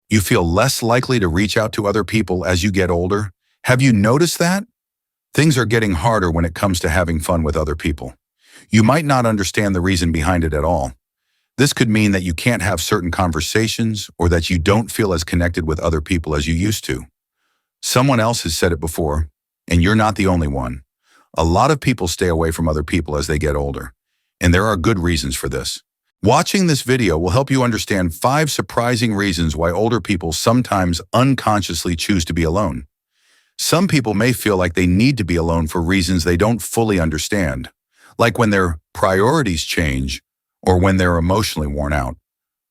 You feel less likely to reach out to other people as you get older. Have you noticed that? Things are getting harder when it comes to having fun with other people. You might not understand the reason behind it at all. This could mean that you can't have certain conversations or that you don't feel as connected with other people as you used to. Someone else has said it before, and you're not the only one. A lot of people stay away from other people as they get older, and there are good reasons for this. Watching this video will help you understand 5 surprising reasons why older people sometimes unconsciously choose to be alone. Some people may feel like they need to be alone for reasons they don't fully understand, like when their priorities change or when they're emotionally worn out.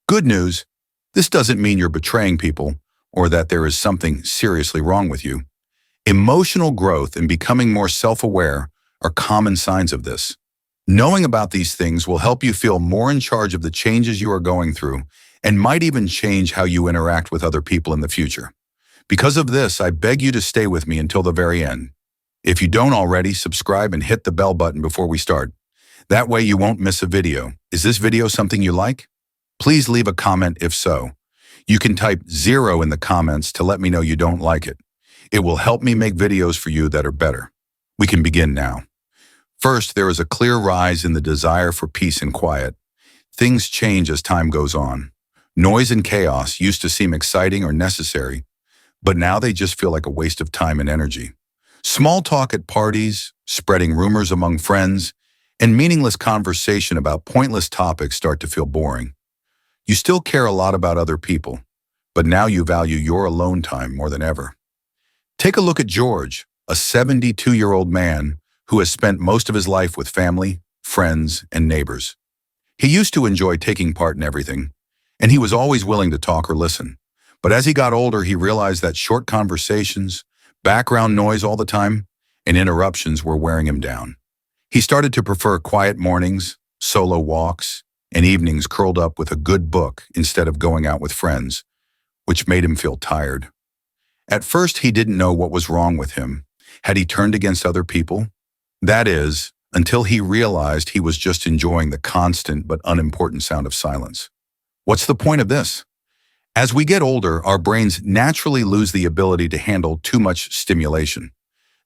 Good news, this doesn't mean you're betraying people or that there is something seriously wrong with you. Emotional growth and becoming more self-aware are common signs of this. Knowing about these things will help you feel more in charge of the changes you are going through and might even change how you interact with other people in the future. Because of this, I beg you to stay with me until the very end. If you don't already, subscribe and hit the bell button before we start. That way you won't miss a video. Is this video something you like? Please leave a comment if so. You can type 0 in the comments to let me know you don't like it. It will help me make videos for you that are better. We can begin now. First, there is a clear rise in the desire for peace and quiet. Things change as time goes on. Noise and chaos used to seem exciting or necessary, but now they just feel like a waste of time and energy. Small talk at parties, spreading rumors among friends, and meaningless conversation about pointless topics start to feel boring. You still care a lot about other people, but now you value your alone time more than ever. Take a look at George, a 72-year-old man who has spent most of his life with family, friends, and neighbors. He used to enjoy taking part in everything, and he was always willing to talk or listen. But as he got older, he realized that short conversations, background noise all the time, and interruptions were wearing him down. He started to prefer quiet mornings, solo walks, and evenings curled up with a good book instead of going out with friends, which made him feel tired. At first, he didn't know what was wrong with him. Had he turned against other people? That is, until he realized he was just enjoying the constant but unimportant sound of silence. What's the point of this? As we get older, our brains naturally lose the ability to handle too much stimulation.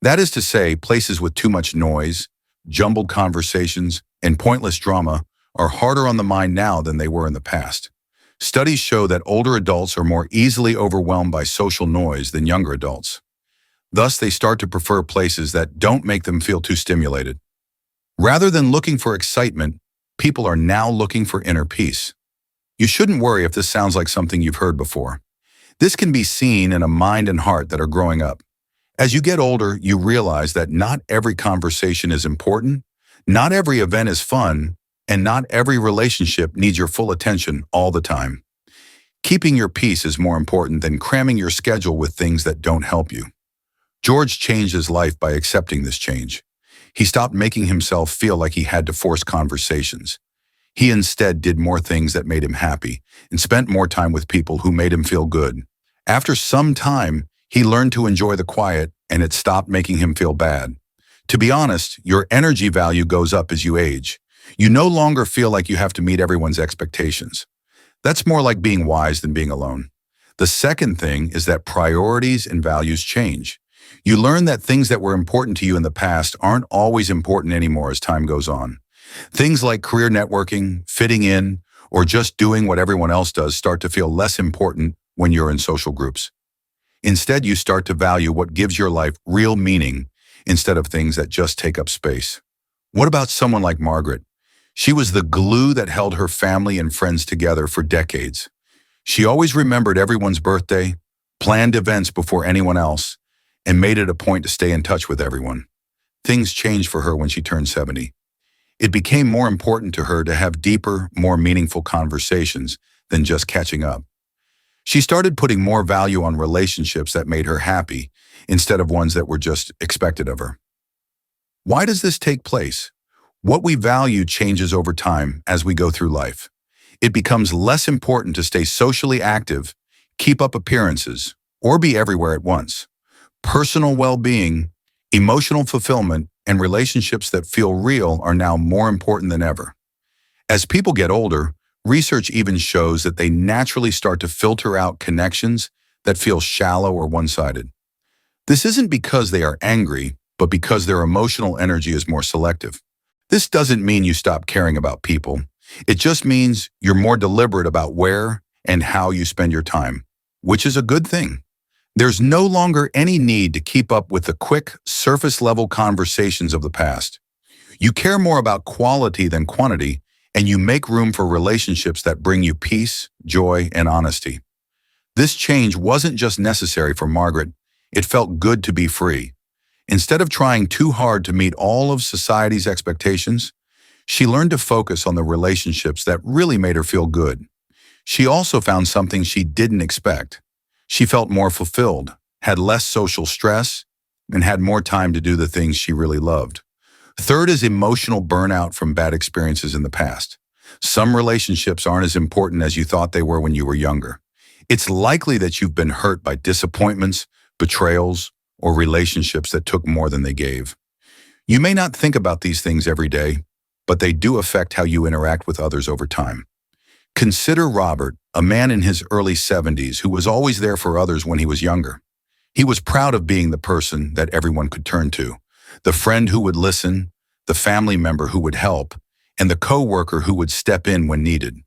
That is to say, places with too much noise, jumbled conversations, and pointless drama are harder on the mind now than they were in the past. Studies show that older adults are more easily overwhelmed by social noise than younger adults. Thus, they start to prefer places that don't make them feel too stimulated. Rather than looking for excitement, people are now looking for inner peace. You shouldn't worry if this sounds like something you've heard before. This can be seen in a mind and heart that are growing up. As you get older, you realize that not every conversation is important, not every event is fun, and not every relationship needs your full attention all the time. Keeping your peace is more important than cramming your schedule with things that don't help you. George changed his life by accepting this change. He stopped making himself feel like he had to force conversations. He instead did more things that made him happy and spent more time with people who made him feel good. After some time, he learned to enjoy the quiet, and it stopped making him feel bad. To be honest, your energy value goes up as you age. You no longer feel like you have to meet everyone's expectations. That's more like being wise than being alone. The second thing is that priorities and values change. You learn that things that were important to you in the past aren't always important anymore as time goes on. Things like career networking, fitting in, or just doing what everyone else does start to feel less important when you're in social groups. Instead, you start to value what gives your life real meaning instead of things that just take up space. What about someone like Margaret? She was the glue that held her family and friends together for decades. She always remembered everyone's birthday, planned events before anyone else, and made it a point to stay in touch with everyone. Things changed for her when she turned 70. It became more important to her to have deeper, more meaningful conversations than just catching up. She started putting more value on relationships that made her happy instead of ones that were just expected of her. Why does this take place? What we value changes over time as we go through life. It becomes less important to stay socially active, keep up appearances, or be everywhere at once. Personal well-being, emotional fulfillment, and relationships that feel real are now more important than ever. As people get older, Research even shows that they naturally start to filter out connections that feel shallow or one-sided. This isn't because they are angry, but because their emotional energy is more selective. This doesn't mean you stop caring about people. It just means you're more deliberate about where and how you spend your time, which is a good thing. There's no longer any need to keep up with the quick, surface-level conversations of the past. You care more about quality than quantity, and you make room for relationships that bring you peace, joy, and honesty. This change wasn't just necessary for Margaret, it felt good to be free. Instead of trying too hard to meet all of society's expectations, she learned to focus on the relationships that really made her feel good. She also found something she didn't expect. She felt more fulfilled, had less social stress, and had more time to do the things she really loved. Third is emotional burnout from bad experiences in the past. Some relationships aren't as important as you thought they were when you were younger. It's likely that you've been hurt by disappointments, betrayals, or relationships that took more than they gave. You may not think about these things every day, but they do affect how you interact with others over time. Consider Robert, a man in his early 70s who was always there for others when he was younger. He was proud of being the person that everyone could turn to, the friend who would listen, the family member who would help, and the coworker who would step in when needed.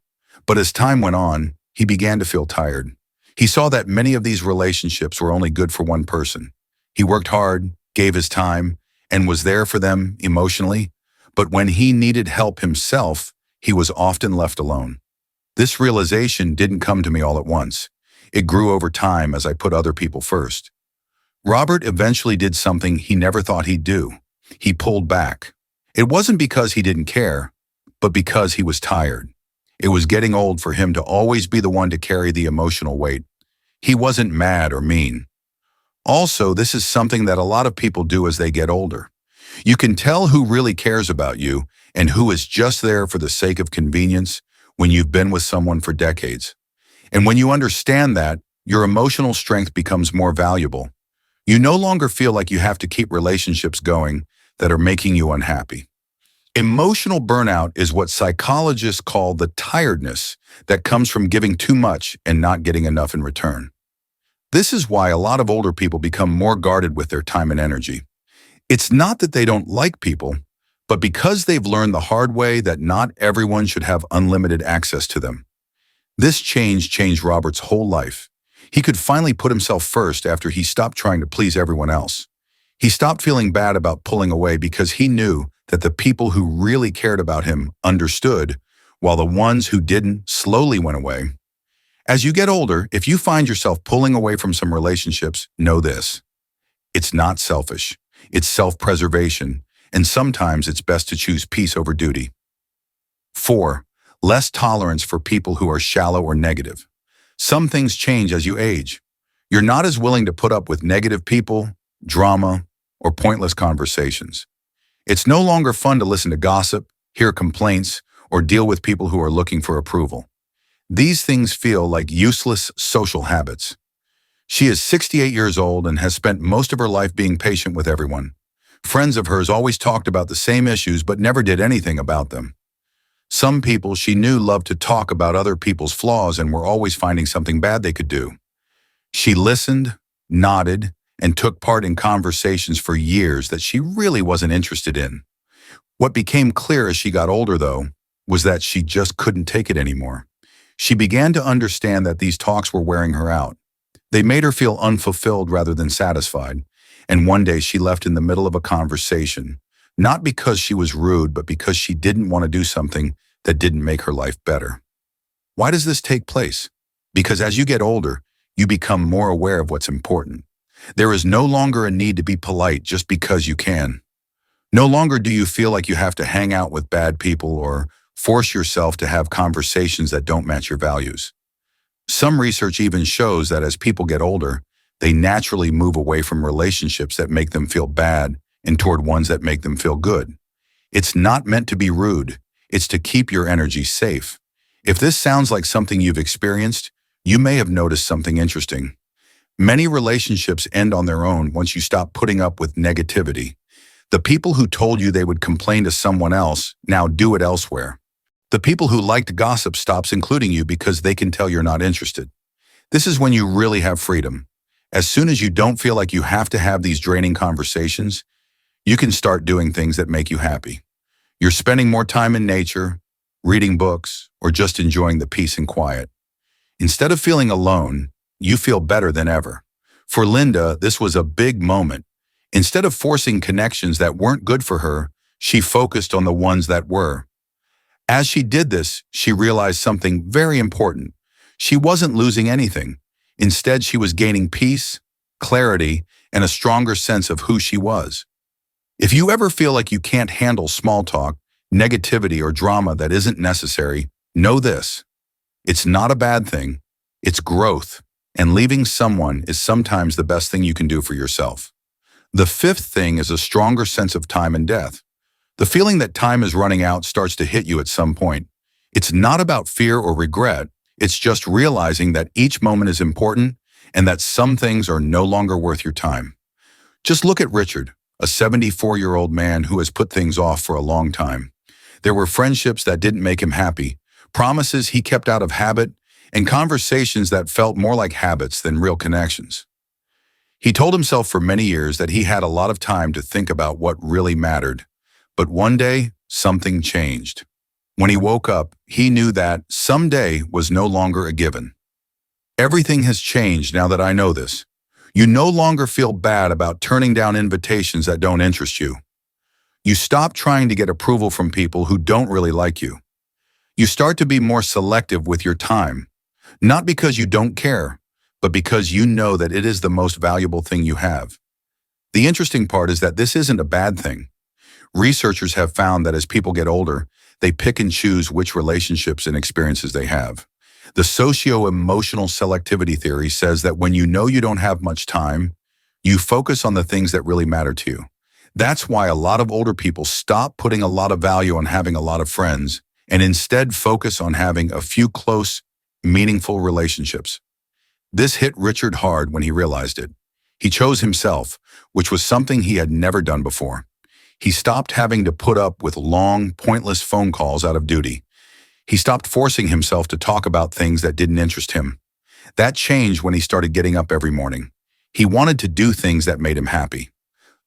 But as time went on, he began to feel tired. He saw that many of these relationships were only good for one person. He worked hard, gave his time, and was there for them emotionally, but when he needed help himself, he was often left alone. This realization didn't come to me all at once. It grew over time as I put other people first. Robert eventually did something he never thought he'd do. He pulled back. It wasn't because he didn't care, but because he was tired. It was getting old for him to always be the one to carry the emotional weight. He wasn't mad or mean. Also, this is something that a lot of people do as they get older. You can tell who really cares about you and who is just there for the sake of convenience when you've been with someone for decades. And when you understand that, your emotional strength becomes more valuable. You no longer feel like you have to keep relationships going that are making you unhappy. Emotional burnout is what psychologists call the tiredness that comes from giving too much and not getting enough in return. This is why a lot of older people become more guarded with their time and energy. It's not that they don't like people, but because they've learned the hard way that not everyone should have unlimited access to them. This change changed Robert's whole life. He could finally put himself first after he stopped trying to please everyone else. He stopped feeling bad about pulling away because he knew that the people who really cared about him understood, while the ones who didn't slowly went away. As you get older, if you find yourself pulling away from some relationships, know this. It's not selfish. It's self-preservation, and sometimes it's best to choose peace over duty. 4. Less tolerance for people who are shallow or negative. Some things change as you age. You're not as willing to put up with negative people, drama, or pointless conversations. It's no longer fun to listen to gossip, hear complaints, or deal with people who are looking for approval. These things feel like useless social habits. She is 68 years old and has spent most of her life being patient with everyone. Friends of hers always talked about the same issues but never did anything about them. Some people she knew loved to talk about other people's flaws and were always finding something bad they could do. She listened, nodded, and took part in conversations for years that she really wasn't interested in. What became clear as she got older, though, was that she just couldn't take it anymore. She began to understand that these talks were wearing her out. They made her feel unfulfilled rather than satisfied, and one day she left in the middle of a conversation, not because she was rude, but because she didn't want to do something that didn't make her life better. Why does this take place? Because as you get older, you become more aware of what's important. There is no longer a need to be polite just because you can. No longer do you feel like you have to hang out with bad people or force yourself to have conversations that don't match your values. Some research even shows that as people get older, they naturally move away from relationships that make them feel bad and toward ones that make them feel good. It's not meant to be rude. It's to keep your energy safe. If this sounds like something you've experienced, you may have noticed something interesting. Many relationships end on their own once you stop putting up with negativity. The people who told you they would complain to someone else now do it elsewhere. The people who liked gossip stops including you because they can tell you're not interested. This is when you really have freedom. As soon as you don't feel like you have to have these draining conversations, you can start doing things that make you happy. You're spending more time in nature, reading books, or just enjoying the peace and quiet. Instead of feeling alone, you feel better than ever. For Linda, this was a big moment. Instead of forcing connections that weren't good for her, she focused on the ones that were. As she did this, she realized something very important. She wasn't losing anything. Instead, she was gaining peace, clarity, and a stronger sense of who she was. If you ever feel like you can't handle small talk, negativity, or drama that isn't necessary, know this. It's not a bad thing. It's growth, and leaving someone is sometimes the best thing you can do for yourself. The fifth thing is a stronger sense of time and death. The feeling that time is running out starts to hit you at some point. It's not about fear or regret. It's just realizing that each moment is important and that some things are no longer worth your time. Just look at Richard, a 74-year-old man who has put things off for a long time. There were friendships that didn't make him happy, promises he kept out of habit, and conversations that felt more like habits than real connections. He told himself for many years that he had a lot of time to think about what really mattered. But one day, something changed. When he woke up, he knew that someday was no longer a given. Everything has changed now that I know this. You no longer feel bad about turning down invitations that don't interest you. You stop trying to get approval from people who don't really like you. You start to be more selective with your time, not because you don't care, but because you know that it is the most valuable thing you have. The interesting part is that this isn't a bad thing. Researchers have found that as people get older, they pick and choose which relationships and experiences they have. The socio-emotional selectivity theory says that when you know you don't have much time, you focus on the things that really matter to you. That's why a lot of older people stop putting a lot of value on having a lot of friends and instead focus on having a few close, meaningful relationships. This hit Richard hard when he realized it. He chose himself, which was something he had never done before. He stopped having to put up with long, pointless phone calls out of duty. He stopped forcing himself to talk about things that didn't interest him. That changed when he started getting up every morning. He wanted to do things that made him happy.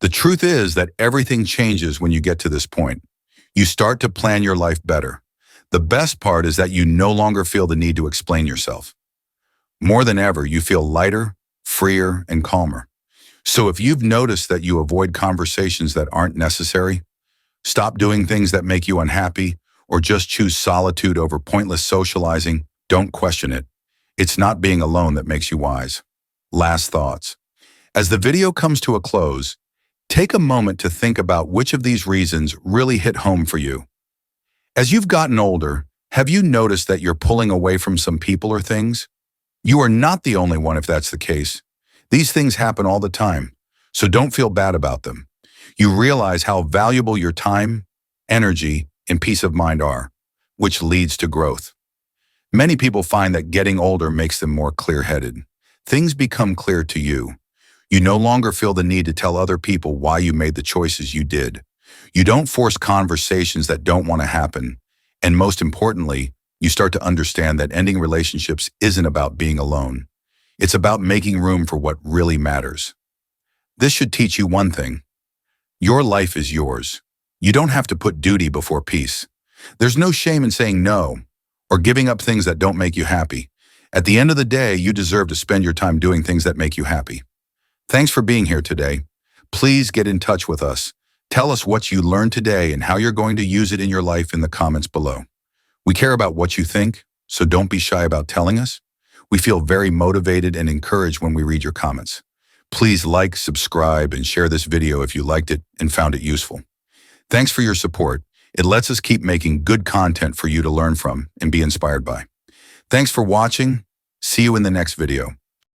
The truth is that everything changes when you get to this point. You start to plan your life better. The best part is that you no longer feel the need to explain yourself. More than ever, you feel lighter, freer, and calmer. So if you've noticed that you avoid conversations that aren't necessary, stop doing things that make you unhappy, or just choose solitude over pointless socializing, don't question it. It's not being alone that makes you wise. Last thoughts. As the video comes to a close, take a moment to think about which of these reasons really hit home for you. As you've gotten older, have you noticed that you're pulling away from some people or things? You are not the only one if that's the case. These things happen all the time, so don't feel bad about them. You realize how valuable your time, energy, and peace of mind are, which leads to growth. Many people find that getting older makes them more clear-headed. Things become clear to you. You no longer feel the need to tell other people why you made the choices you did. You don't force conversations that don't want to happen. And most importantly, you start to understand that ending relationships isn't about being alone. It's about making room for what really matters. This should teach you one thing. Your life is yours. You don't have to put duty before peace. There's no shame in saying no or giving up things that don't make you happy. At the end of the day, you deserve to spend your time doing things that make you happy. Thanks for being here today. Please get in touch with us. Tell us what you learned today and how you're going to use it in your life in the comments below. We care about what you think, so don't be shy about telling us. We feel very motivated and encouraged when we read your comments. Please like, subscribe, and share this video if you liked it and found it useful. Thanks for your support. It lets us keep making good content for you to learn from and be inspired by. Thanks for watching. See you in the next video.